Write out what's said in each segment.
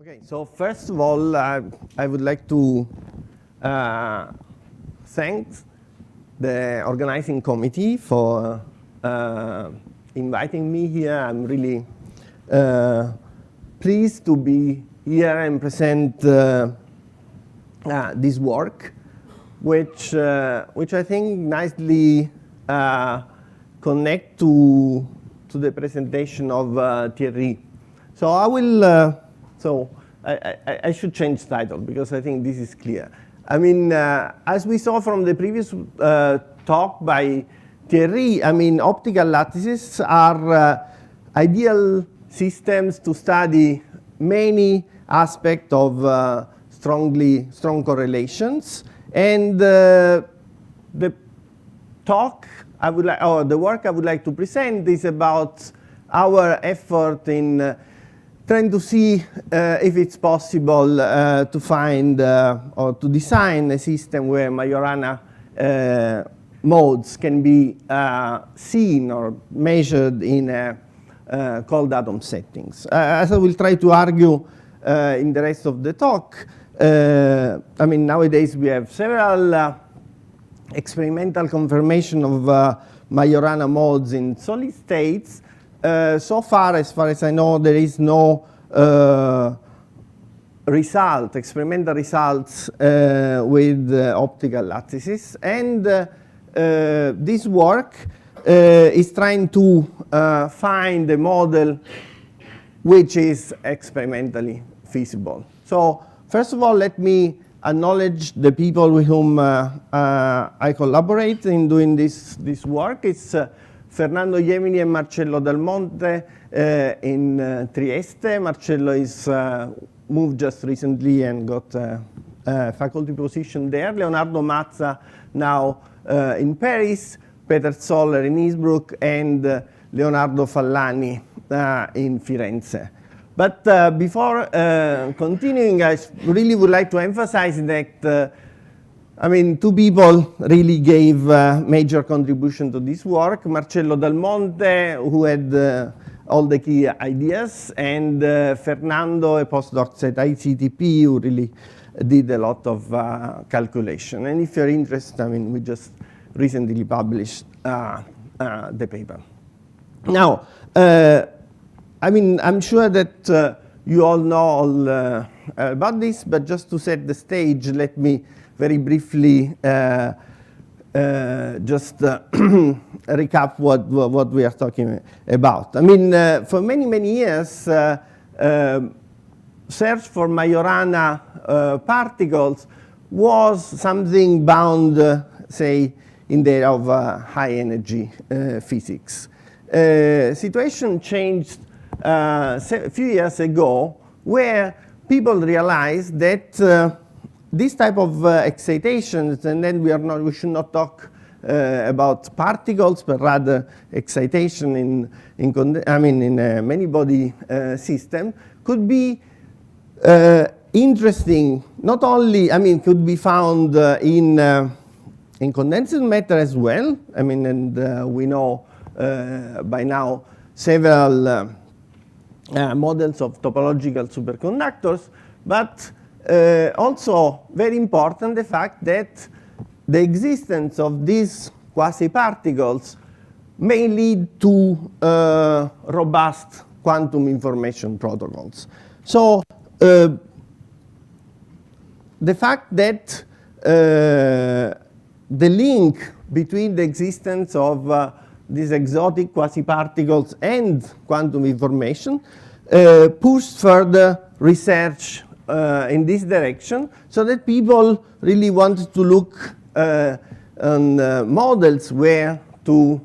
Okay, so first of all, I would like to thank the organizing committee for inviting me here. I'm really pleased to be here and present this work, which I think nicely connect to the presentation of Thierry. So I will. So I should change title because I think this is clear. I mean, as we saw from the previous talk by Thierry, I mean, optical lattices are ideal systems to study many aspects of strong correlations. And the talk I would like, or the work I would like to present is about our effort in trying to see if it's possible to find or to design a system where Majorana modes can be seen or measured in cold atom settings. As I will try to argue in the rest of the talk, I mean, nowadays we have several experimental confirmation of Majorana modes in solid states. So far as I know, there is no experimental results with optical lattices. And this work is trying to find a model which is experimentally feasible. So first of all, let me acknowledge the people with whom I collaborate in doing this work. It's Fernando Gemini and Marcello Del Monte in Trieste. Marcello is moved just recently and got a faculty position there. Leonardo Mazza now in Paris, Peter Zoller in Innsbruck, and Leonardo Fallani in Firenze. But before continuing, I really would like to emphasize that I mean, two people really gave major contribution to this work. Marcello Del Monte, who had all the key ideas, and Fernando, a postdoc at ICTP, who really did a lot of calculation. And if you're interested, I mean, we just recently published the paper. Now, I mean, I'm sure that you all know all about this, but just to set the stage, let me very briefly just recap what we are talking about. I mean, for many years, search for Majorana particles was something bound, say, in the area of high energy physics. Situation changed a few years ago, where people realized that this type of excitations, and then we should not talk about particles, but rather excitation in a many-body system, could be interesting. Not only, I mean, could be found in condensed matter as well. I mean, and we know by now several models of topological superconductors, but also very important, the fact that the existence of these quasi-particles may lead to robust quantum information protocols. So the fact that the link between the existence of these exotic quasi-particles and quantum information pushed further research in this direction, so that people really wanted to look on models where to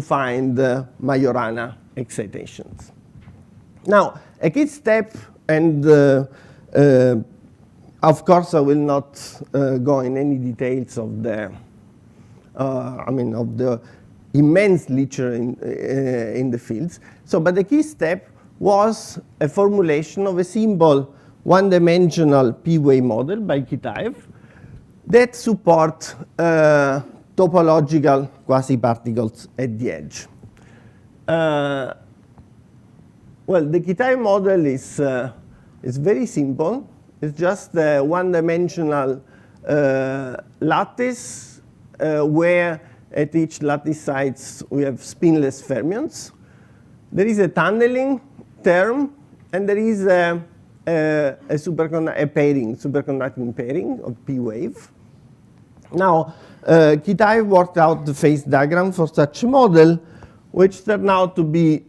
find Majorana excitations. Now, a key step, and of course I will not go in any details of the of the immense literature in the fields. So, but the key step was a formulation of a simple one-dimensional P-wave model by Kitaev that support topological quasi-particles at the edge. Well, the Kitaev model is It's very simple. It's just a one-dimensional lattice where at each lattice sites we have spinless fermions. There is a tunneling term, and there is a superconducting pairing of P wave. Now, Kitaev worked out the phase diagram for such a model, which turned out to be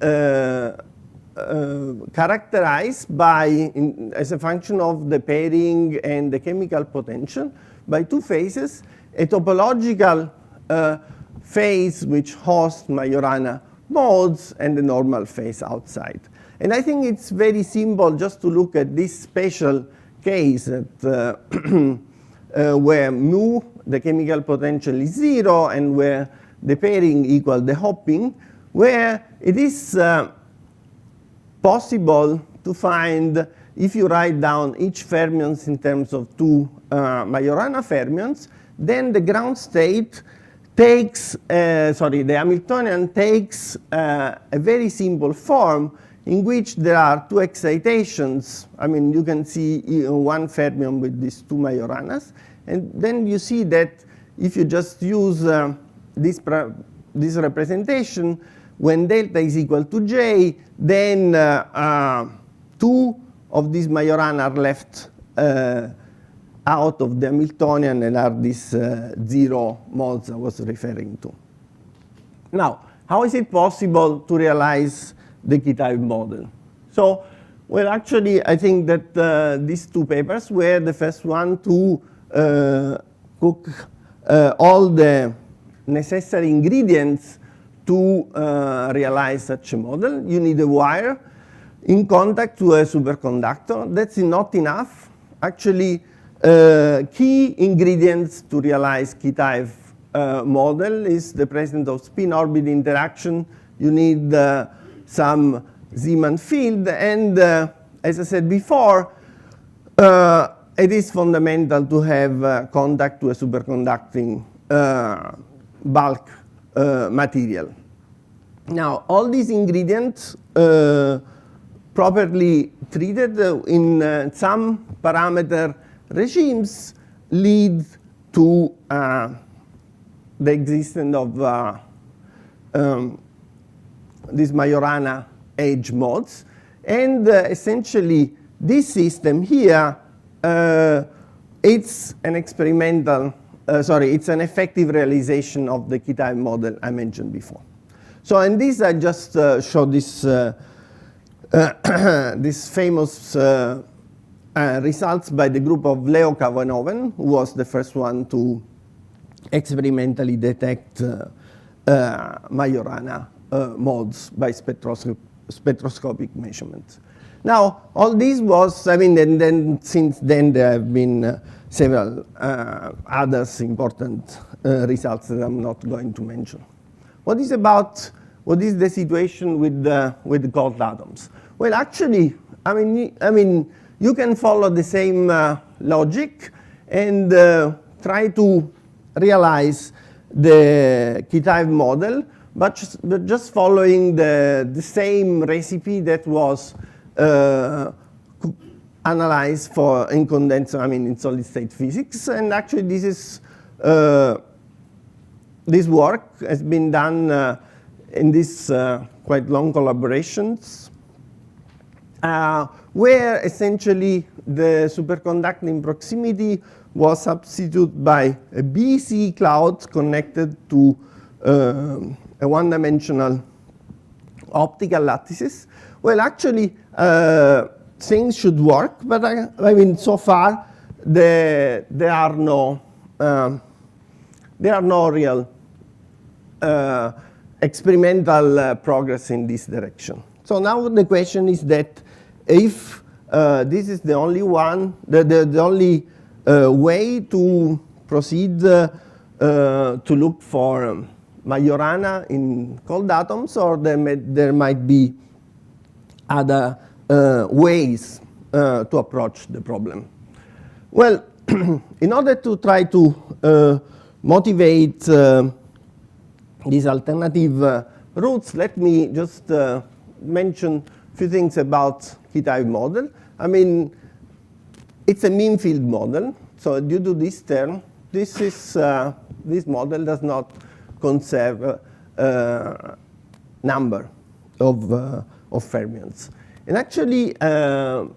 characterized by, as a function of the pairing and the chemical potential, by two phases: a topological phase which hosts Majorana modes and the normal phase outside. And I think it's very simple just to look at this special case that, where mu, the chemical potential, is 0, and where the pairing equals the hopping, where it is possible to find, if you write down each fermions in terms of two Majorana fermions, then the ground state takes, the Hamiltonian takes a very simple form in which there are two excitations. I mean, you can see one fermion with these two Majoranas, and then you see that if you just use this representation, when delta is equal to J, then two of these Majorana are left out of the Hamiltonian and are these 0 modes I was referring to. Now, how is it possible to realize the Kitaev model? So, well, actually, I think that these two papers were the first one to cook all the necessary ingredients to realize such a model. You need a wire in contact to a superconductor. That's not enough. Actually, key ingredients to realize Kitaev model is the presence of spin-orbit interaction. You need some Zeeman field, and as I said before, it is fundamental to have contact to a superconducting bulk material. Now, all these ingredients properly treated in some parameter regimes lead to the existence of these Majorana edge modes. And essentially, this system here, it's an experimental, it's an effective realization of the Kitaev model I mentioned before. So in this, I just show this, this famous results by the group of Leo Kavanoven, who was the first one to experimentally detect Majorana modes by spectroscopic measurements. Now, all this was, I mean, and then since then there have been several other important results that I'm not going to mention. What is the situation with the cold atoms? Well, actually, I mean, you can follow the same logic and try to realize the Kitaev model, but just following the same recipe that was analyzed in condenser, in solid state physics. And actually, this is this work has been done in these quite long collaborations, where essentially the superconducting proximity was substituted by a BC cloud connected to a one-dimensional optical lattices. Well, actually, things should work, but I mean, so far there are no real experimental progress in this direction. So now the question is that if this is the only one, the only way to proceed to look for Majorana in cold atoms, or there might be other ways to approach the problem. Well, in order to try to motivate these alternative routes, let me just mention a few things about Kitaev model. I mean, it's a mean field model. So due to this term, this model does not conserve number of fermions. And actually, there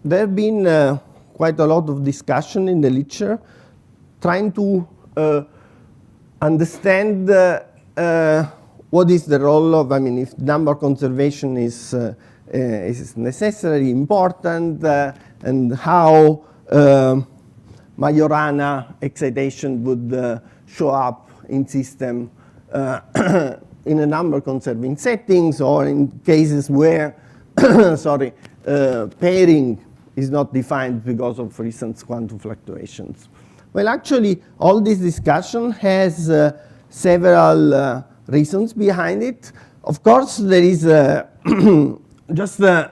have been quite a lot of discussion in the literature trying to understand what is the role of, I mean, if number conservation is necessarily important, and how Majorana excitation would show up in system in a number conserving settings, or in cases where sorry, pairing is not defined because of, for instance, quantum fluctuations. Well, actually, all this discussion has several reasons behind it. Of course, there is just a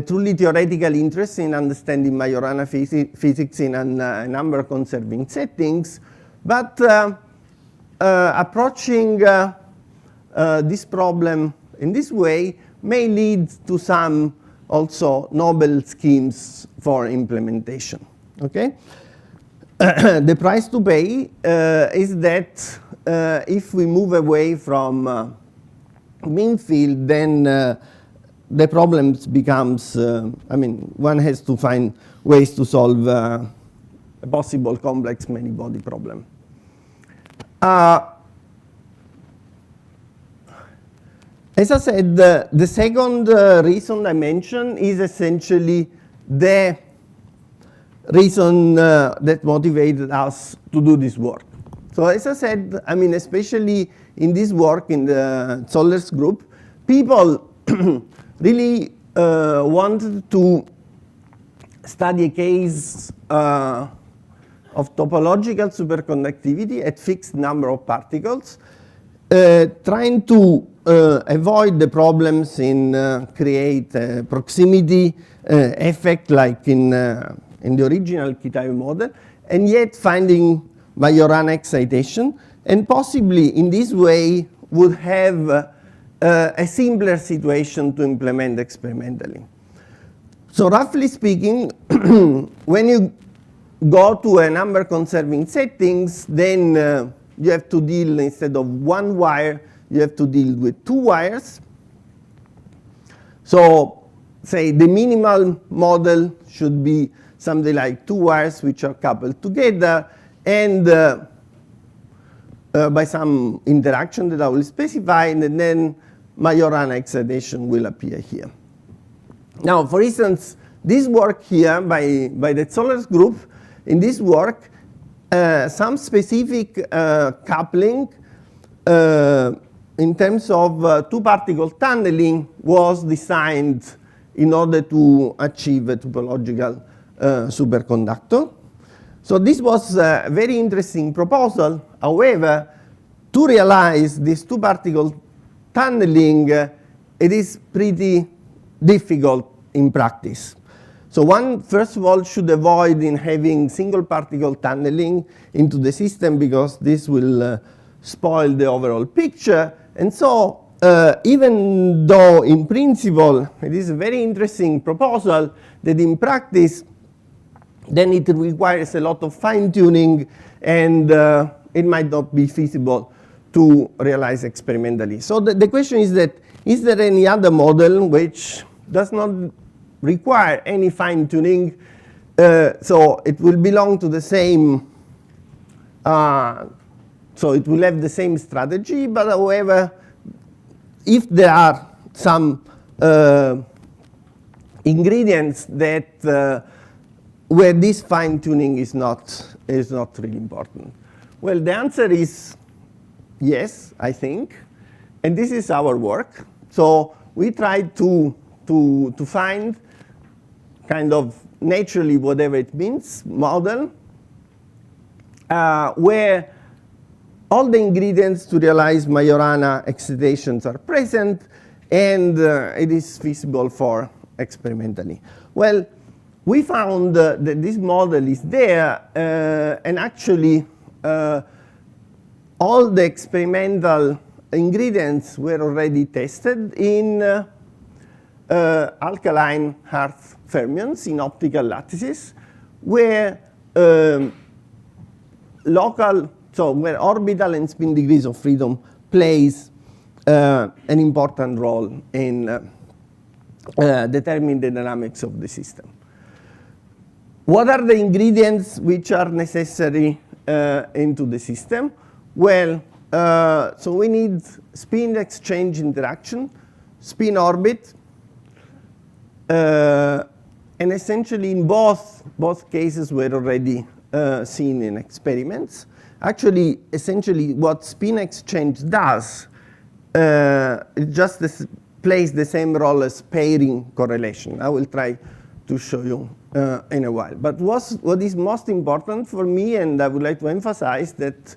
truly theoretical interest in understanding Majorana physics in a number conserving settings, but approaching this problem in this way may lead to some also novel schemes for implementation. Okay? The price to pay is that if we move away from mean field, then the problems becomes, I mean, one has to find ways to solve a possible complex many-body problem. As I said, the second reason I mentioned is essentially the reason that motivated us to do this work. So as I said, I mean, especially in this work in the Zollers group, people really wanted to study a case of topological superconductivity at fixed number of particles, trying to avoid the problems in create proximity effect like in the original Kitaev model, and yet finding Majorana excitation, and possibly in this way would have a simpler situation to implement experimentally. So roughly speaking, when you go to a number conserving settings, then you have to deal, instead of one wire, you have to deal with two wires. So say the minimal model should be something like two wires which are coupled together, and by some interaction that I will specify, and then Majorana excitation will appear here. Now, for instance, this work here by the Zollers group, in this work, some specific coupling in terms of two-particle tunneling was designed in order to achieve a topological superconductor. So this was a very interesting proposal. However, to realize this two-particle tunneling, it is pretty difficult in practice. So one, first of all, should avoid in having single particle tunneling into the system, because this will spoil the overall picture. And so even though in principle it is a very interesting proposal, that in practice then it requires a lot of fine-tuning, and it might not be feasible to realize experimentally. So the question is that, is there any other model which does not require any fine-tuning, so it will belong to the same, so it will have the same strategy, but however, if there are some ingredients that where this fine-tuning is not really important? Well, the answer is yes, I think, and this is our work. So we tried to find kind of naturally, whatever it means, model where all the ingredients to realize Majorana excitations are present, and it is feasible for experimentally. Well, we found that this model is there, and actually all the experimental ingredients were already tested in alkaline earth fermions in optical lattices, where where orbital and spin degrees of freedom plays an important role in determining the dynamics of the system. What are the ingredients which are necessary into the system? Well, so we need spin exchange interaction, spin orbit, and essentially in both cases were already seen in experiments. Actually, essentially what spin exchange does, it just plays the same role as pairing correlation. I will try to show you in a while. But what is most important for me, and I would like to emphasize, that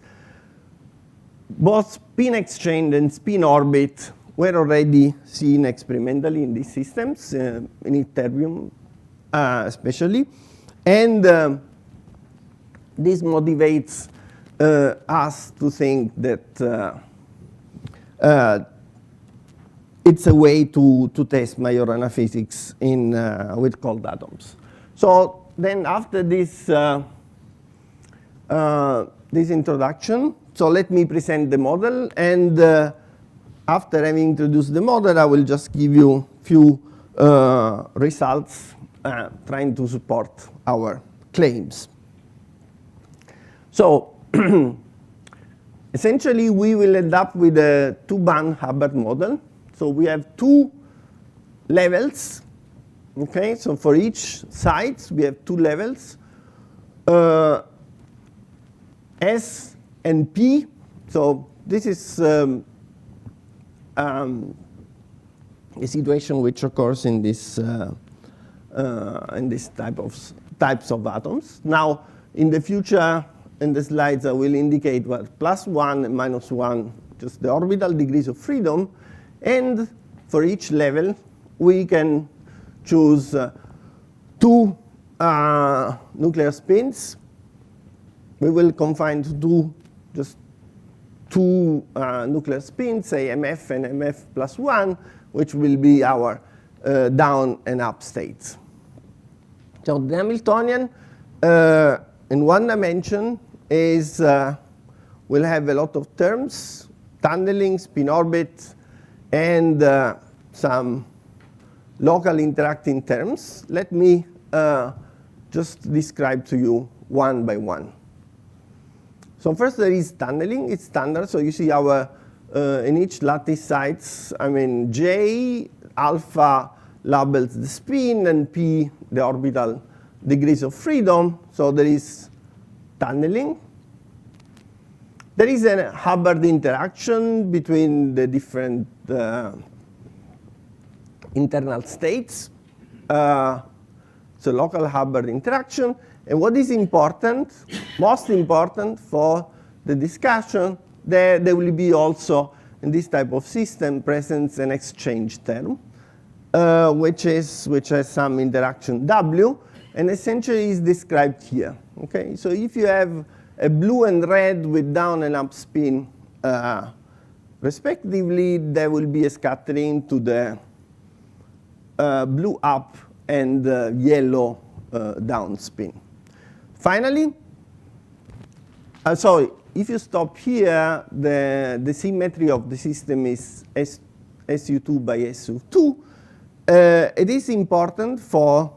both spin exchange and spin orbit were already seen experimentally in these systems, in ytterbium especially. And this motivates us to think that it's a way to test Majorana physics with cold atoms. So then after this, this introduction, so let me present the model. And after having introduced the model, I will just give you a few results trying to support our claims. So essentially, we will end up with a two-band Hubbard model. So we have two levels. Okay, so for each side, we have two levels, S and P. So this is a situation which occurs in this types of atoms. Now, in the future, in the slides, I will indicate what +1 and -1, just the orbital degrees of freedom. And for each level, we can choose two nuclear spins. We will confine to just two nuclear spins, say MF and MF +1, which will be our down and up states. So the Hamiltonian in one dimension is will have a lot of terms, tunneling, spin orbit, and some local interacting terms. Let me just describe to you one by one. So first there is tunneling. It's standard. So you see our in each lattice sites, I mean J, alpha labels the spin, and P the orbital degrees of freedom. So there is tunneling. There is a Hubbard interaction between the different internal states. So local Hubbard interaction. And what is important, most important for the discussion, there will be also in this type of system present an exchange term, which has some interaction W, and essentially is described here. Okay, so if you have a blue and red with down and up spin, respectively, there will be a scattering to the blue up and yellow down spin. Finally, so if you stop here, the symmetry of the system is SU2 by SU2. It is important for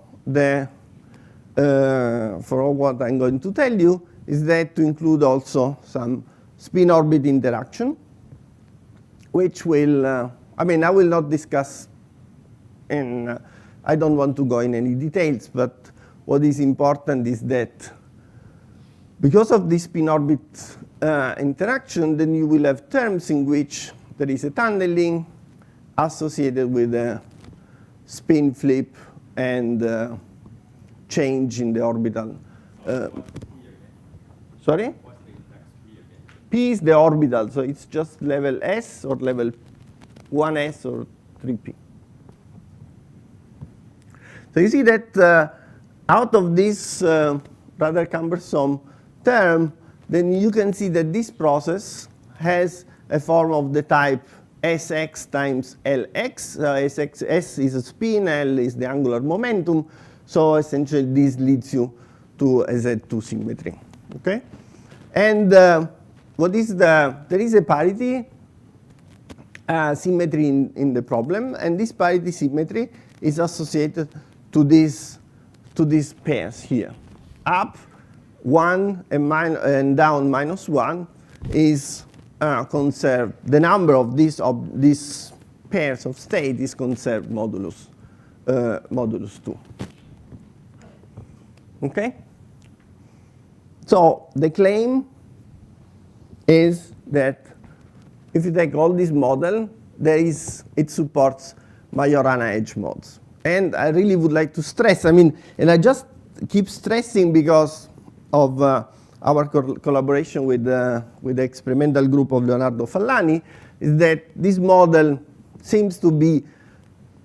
what I'm going to tell you is that to include also some spin orbit interaction, which will, I mean, I will not discuss I don't want to go in any details, but what is important is that because of this spin orbit interaction, then you will have terms in which there is a tunneling associated with a spin flip and change in the orbital. Sorry? What's the next P again? P is the orbital, so it's just level S or level 1S or 3P. So you see that out of this rather cumbersome term, then you can see that this process has a form of the type Sx times Lx. S is a spin, L is the angular momentum. So essentially, this leads you to a Z2 symmetry. Okay? And what is there is a parity symmetry in the problem, and this parity symmetry is associated to these pairs here. Up 1 and down -1 is conserved. The number of these pairs of state is conserved modulus 2. Okay? So the claim is that if you take all this model, it supports Majorana edge modes. And I really would like to stress, and I just keep stressing because of our collaboration with the experimental group of Leonardo Fallani, is that this model seems to be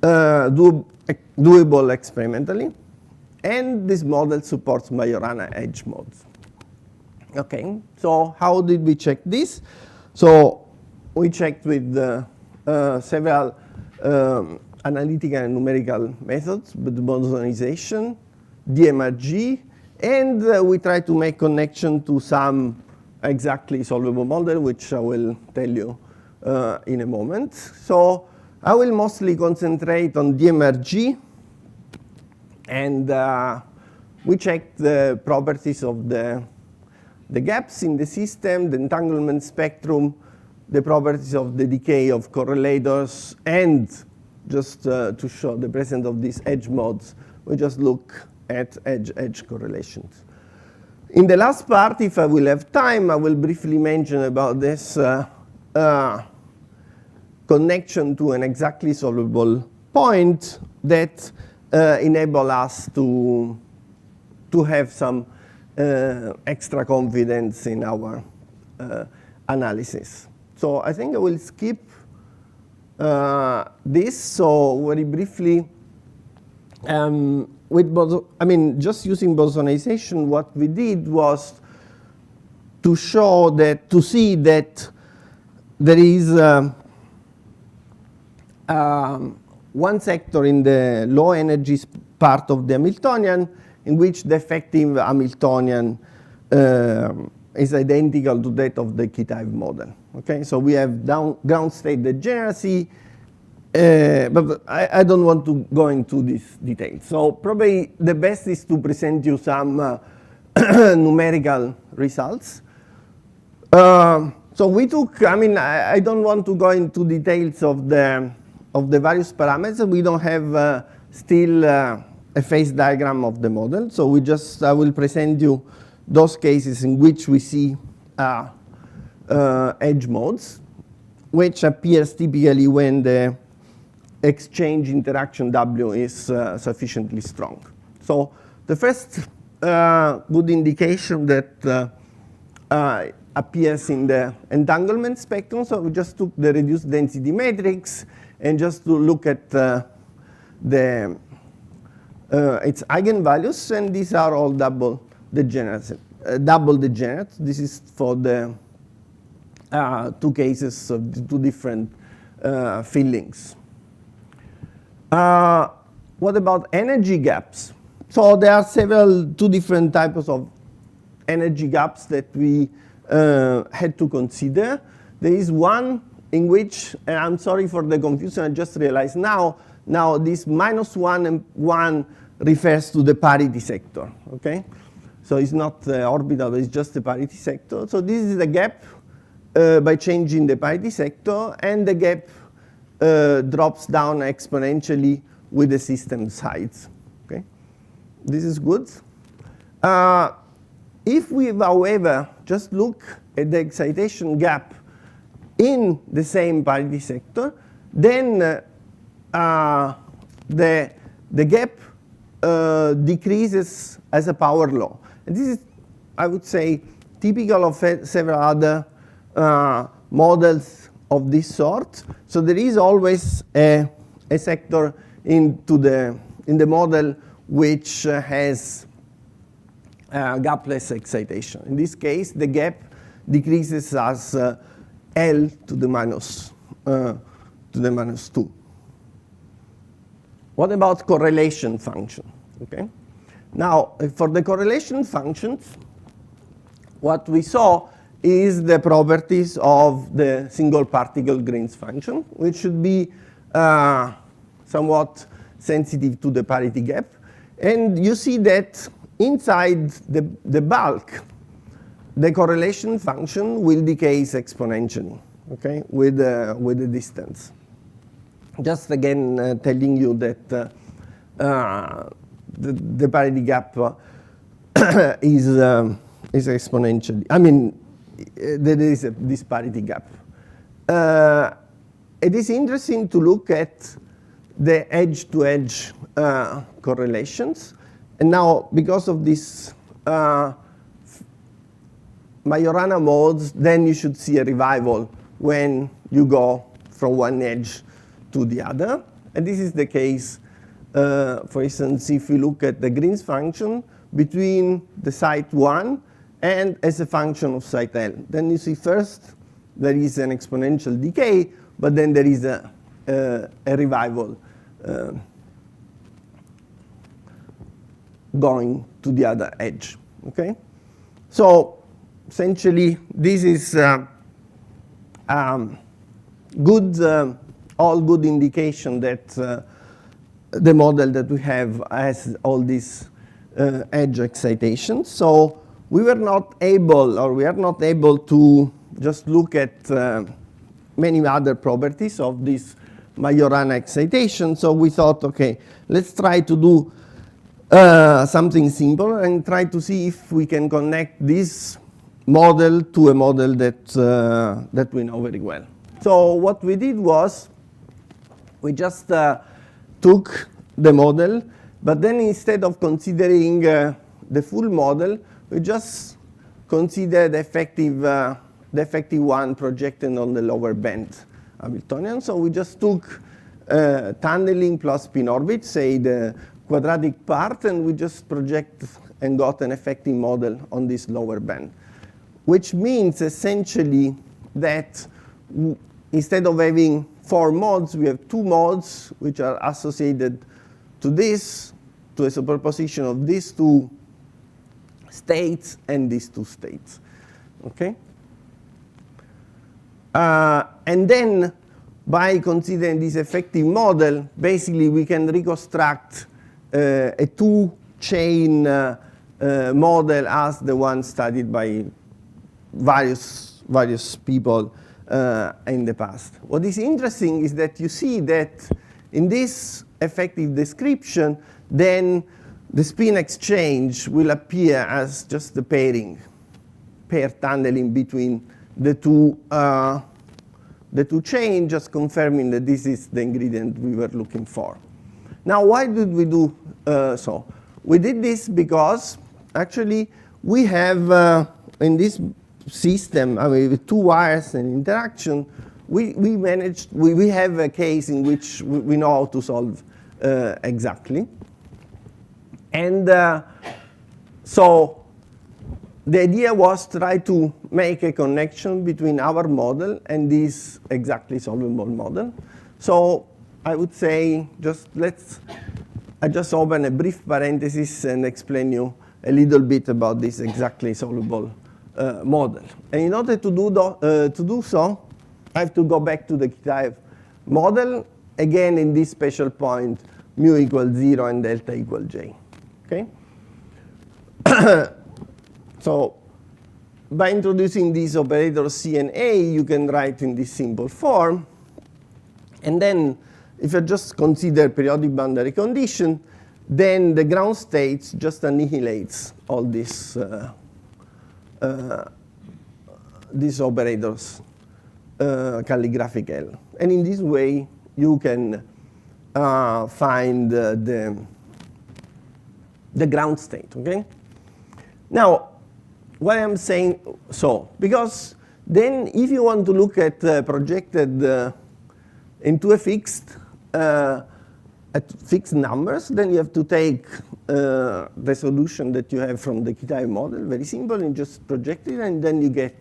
doable experimentally, and this model supports Majorana edge modes. Okay, so how did we check this? So we checked with several analytical and numerical methods, with bosonization, DMRG, and we try to make connection to some exactly solvable model, which I will tell you in a moment. So I will mostly concentrate on DMRG, and we checked the properties of the gaps in the system, the entanglement spectrum, the properties of the decay of correlators, and just to show the presence of these edge modes, we just look at edge correlations. In the last part, if I will have time, I will briefly mention about this connection to an exactly solvable point that enable us to have some extra confidence in our analysis. So I think I will skip this. So very briefly, just using bosonization, what we did was to see that there is one sector in the low energy part of the Hamiltonian in which the effective Hamiltonian is identical to that of the Kitaev model. Okay, so we have ground state degeneracy, but I don't want to go into this detail. So probably the best is to present you some numerical results. So we took, I don't want to go into details of the various parameters. We don't have still a phase diagram of the model. So I will present you those cases in which we see edge modes, which appears typically when the exchange interaction W is sufficiently strong. So the first good indication that appears in the entanglement spectrum, so we just took the reduced density matrix and just to look at its eigenvalues, and these are all double degenerates. This is for the two cases of the two different fillings. What about energy gaps? So there are two different types of energy gaps that we had to consider. There is one in which, and I'm sorry for the confusion, I just realized now this -1 and 1 refers to the parity sector, okay? So it's not the orbital, but it's just the parity sector. So this is the gap by changing the parity sector, and the gap drops down exponentially with the system size, okay? This is good. If we, however, just look at the excitation gap in the same parity sector, then the gap decreases as a power law. And this is, I would say, typical of several other models of this sort. So there is always a sector in the model which has gapless excitation. In this case, the gap decreases as L to the to the minus 2. What about correlation function? Okay. Now, for the correlation functions, what we saw is the properties of the single particle Green's function, which should be somewhat sensitive to the parity gap. And you see that inside the bulk, the correlation function will decay exponentially, okay, with the distance. Just again telling you that the parity gap is exponentially. I mean, there is this parity gap. It is interesting to look at the edge-to-edge correlations. And now, because of this Majorana modes, then you should see a revival when you go from one edge to the other. And this is the case, for instance, if you look at the Green's function between the site 1 and as a function of site L. Then you see first there is an exponential decay, but then there is a revival going to the other edge. Okay? So essentially, this is good, all good indication that the model that we have has all these edge excitations. So we were not able, or we are not able to just look at many other properties of this Majorana excitation. So we thought, okay, let's try to do something simple and try to see if we can connect this model to a model that we know very well. So what we did was we just took the model, but then instead of considering the full model, we just considered the effective one projected on the lower band Hamiltonian. So we just took tunneling plus spin orbit, say the quadratic part, and we just project and got an effective model on this lower band, which means essentially that instead of having 4 modes, we have 2 modes which are associated to this, to a superposition of these 2 states and these 2 states. Okay? And then by considering this effective model, basically we can reconstruct a 2-chain model as the one studied by various people in the past. What is interesting is that you see that in this effective description, then the spin exchange will appear as just the pair tunneling between the two chains, just confirming that this is the ingredient we were looking for. Now, why did we do so? We did this because actually we have in this system, I mean, with 2 wires and interaction, we have a case in which we know how to solve exactly. And so the idea was to try to make a connection between our model and this exactly solvable model. So I would say I just open a brief parenthesis and explain you a little bit about this exactly solvable model. And in order to do so, I have to go back to the Kitaev model, again in this special point, mu equals 0 and delta equals j. Okay? So by introducing these operators C and A, you can write in this simple form. And then if you just consider periodic boundary condition, then the ground states just annihilates all these operators, calligraphic L. And in this way, you can find the ground state, okay? Now, why I'm saying so? Because then if you want to look at projected into a fixed, at fixed numbers, then you have to take the solution that you have from the Kitaev model, very simple, and just project it, and then you get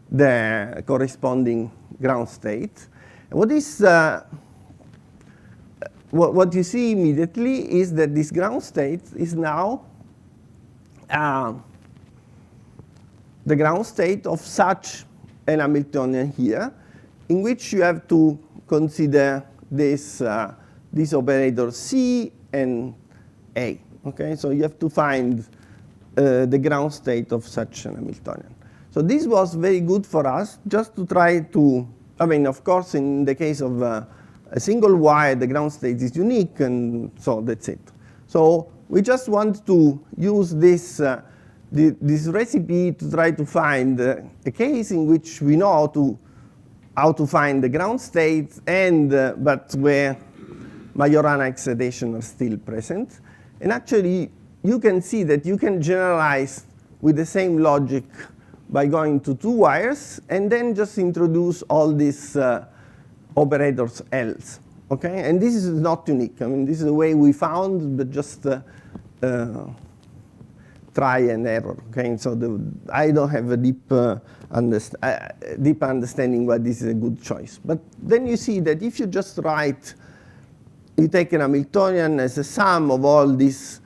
the corresponding ground state. What you see immediately is that this ground state is now the ground state of such an Hamiltonian here, in which you have to consider this operator C and A. Okay, so you have to find the ground state of such an Hamiltonian. So this was very good for us, just to try to, I mean, of course, in the case of a single wire, the ground state is unique, and so that's it. So we just want to use this recipe to try to find a case in which we know how to find the ground state, and but where Majorana excitation are still present. And actually, you can see that you can generalize with the same logic by going to two wires and then just introduce all these operators else. Okay, and this is not unique. I mean, this is the way we found, but just try and error. Okay, so I don't have a deep understanding why this is a good choice. But then you see that if you just write, you take an Hamiltonian as a sum of all these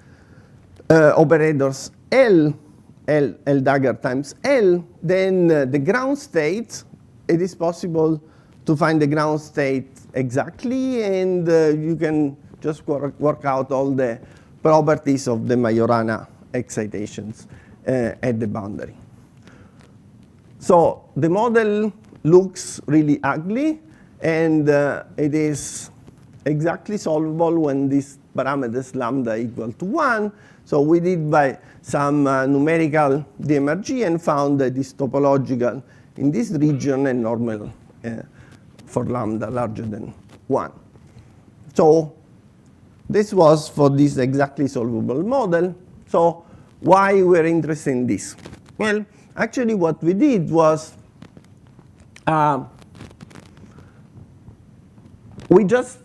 operators L dagger times L, then the ground state, it is possible to find the ground state exactly, and you can just work out all the properties of the Majorana excitations at the boundary. So the model looks really ugly, and it is exactly solvable when these parameters lambda equal to 1. So we did by some numerical DMRG and found that it's topological in this region and normal for lambda larger than 1. So this was for this exactly solvable model. So why we're interested in this? Well, actually what we did was we just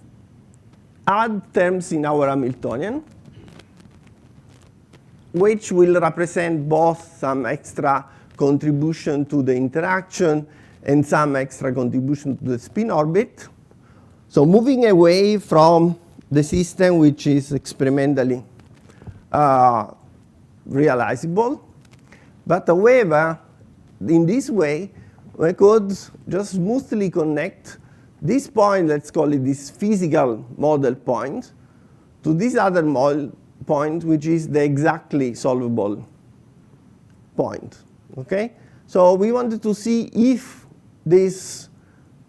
add terms in our Hamiltonian, which will represent both some extra contribution to the interaction and some extra contribution to the spin orbit. So moving away from the system which is experimentally realizable. But however, in this way, we could just smoothly connect this point, let's call it this physical model point, to this other model point, which is the exactly solvable point. Okay? So we wanted to see if these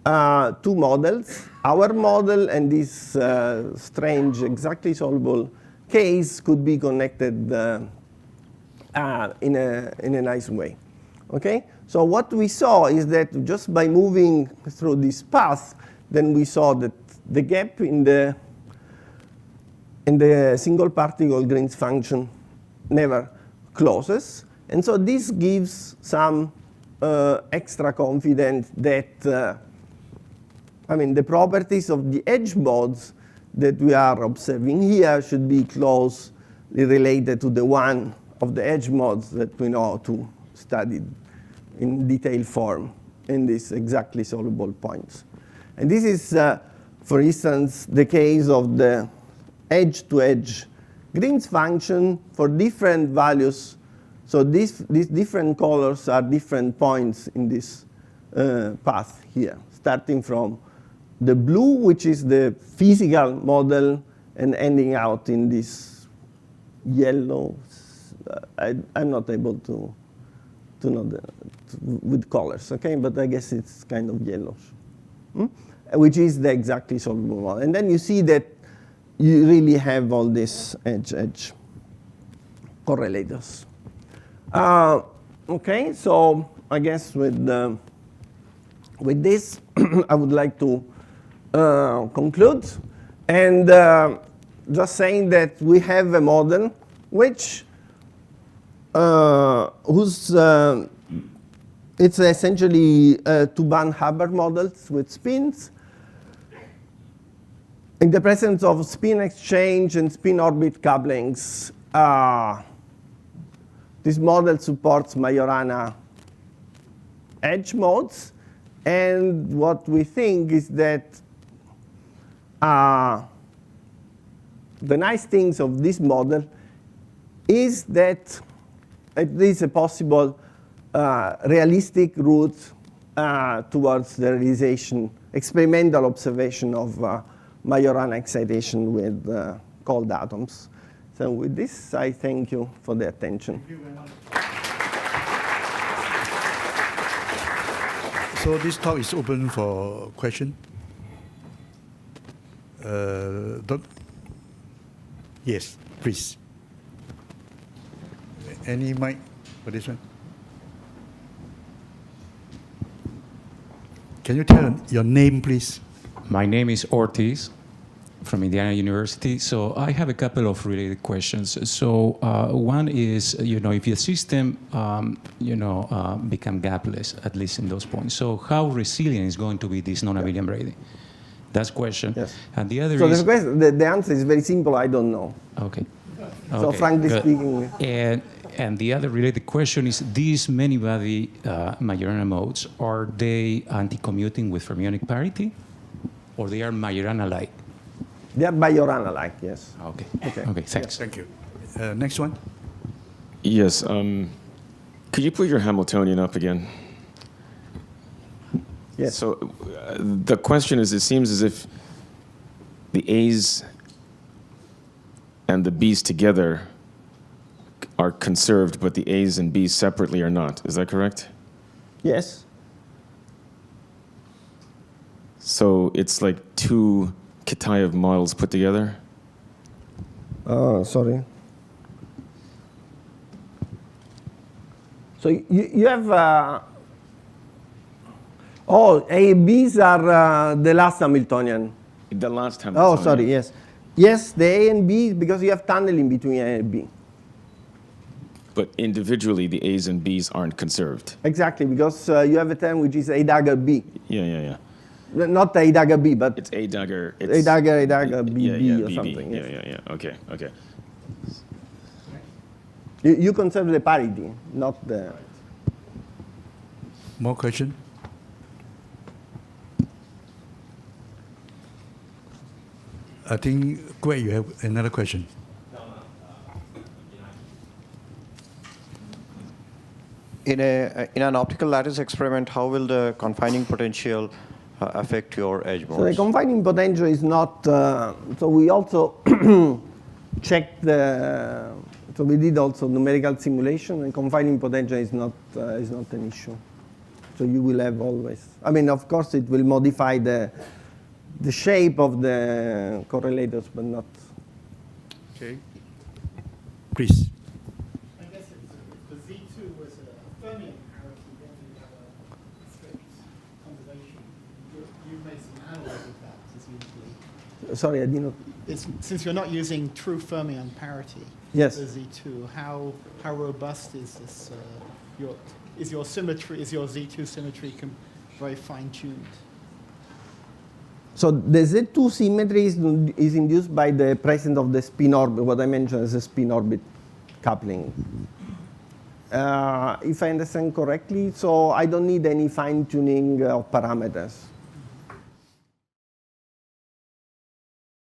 two models, our model and this strange exactly solvable case, could be connected in a nice way. Okay? So what we saw is that just by moving through this path, then we saw that the gap in the single particle Green's function never closes. And so this gives some extra confidence that, I mean, the properties of the edge modes that we are observing here should be closely related to the one of the edge modes that we know to study in detailed form in these exactly solvable points. And this is, for instance, the case of the edge-to-edge Green's function for different values. So these different colors are different points in this path here, starting from the blue, which is the physical model, and ending out in this yellow. I'm not able to know with colors, okay? But I guess it's kind of yellowish, which is the exactly solvable model. And then you see that you really have all these edge correlators. Okay, so I guess with this, I would like to conclude, and just saying that we have a model which it's essentially two band Hubbard models with spins. In the presence of spin exchange and spin orbit couplings, this model supports Majorana edge modes, And what we think is that the nice things of this model is that it is a possible realistic route towards the realization, experimental observation of Majorana excitation with cold atoms. So with this, I thank you for the attention. Thank you very much. So this talk is open for question. Yes, please. Any mic for this one? Can you tell your name, please? My name is Ortiz from Indiana University. So I have a couple of related questions. So one is, if the system, become gapless, at least in those points. So how resilient is going to be this non-abelian braiding? That's question. Yes. And the other so is... the answer is very simple, I don't know. Okay. So frankly speaking... And the other related question is, these many-body Majorana modes, are they anti-commuting with fermionic parity? Or they are Majorana-like? They are Majorana-like, yes. Okay. Okay. Okay, thanks. Thank you. Next one. Yes. Could you put your Hamiltonian up again? Yes. So the question is, it seems as if the A's and the B's together are conserved, but the A's and B's separately are not. Is that correct? Yes. So it's like two Kitaev models put together? Oh, sorry. So you have... A and B's are the last Hamiltonian. The last Hamiltonian. Oh, sorry, yes. Yes, the A and B, because you have tunneling between A and B. But individually, the A's and B's aren't conserved. Exactly, because you have a term which is A dagger B. Yeah. Not A dagger B, but It's A dagger. A dagger B, yeah, B or BB. something. Yes. Yeah. Okay. You conserve the parity, not the... More question? I think, Greg, you have another question. In an optical lattice experiment, how will the confining potential affect your edge modes? So the confining potential is not... so we also checked the... So we did also numerical simulation, and confining potential is not an issue. So you will have always... I mean, of course, it will modify the shape of the correlators, but not... Okay. Please. I guess if the Z2 was a fermion parity, then you'd have a strict conservation. You've made some analog of that, presumably. Sorry, I did not... Since you're not using true fermion parity, Yes. the Z2, how robust is this? Is your Z2 symmetry very fine-tuned? So the Z2 symmetry is induced by the presence of the spin orbit, what I mentioned as a spin orbit coupling. If I understand correctly, so I don't need any fine-tuning of parameters.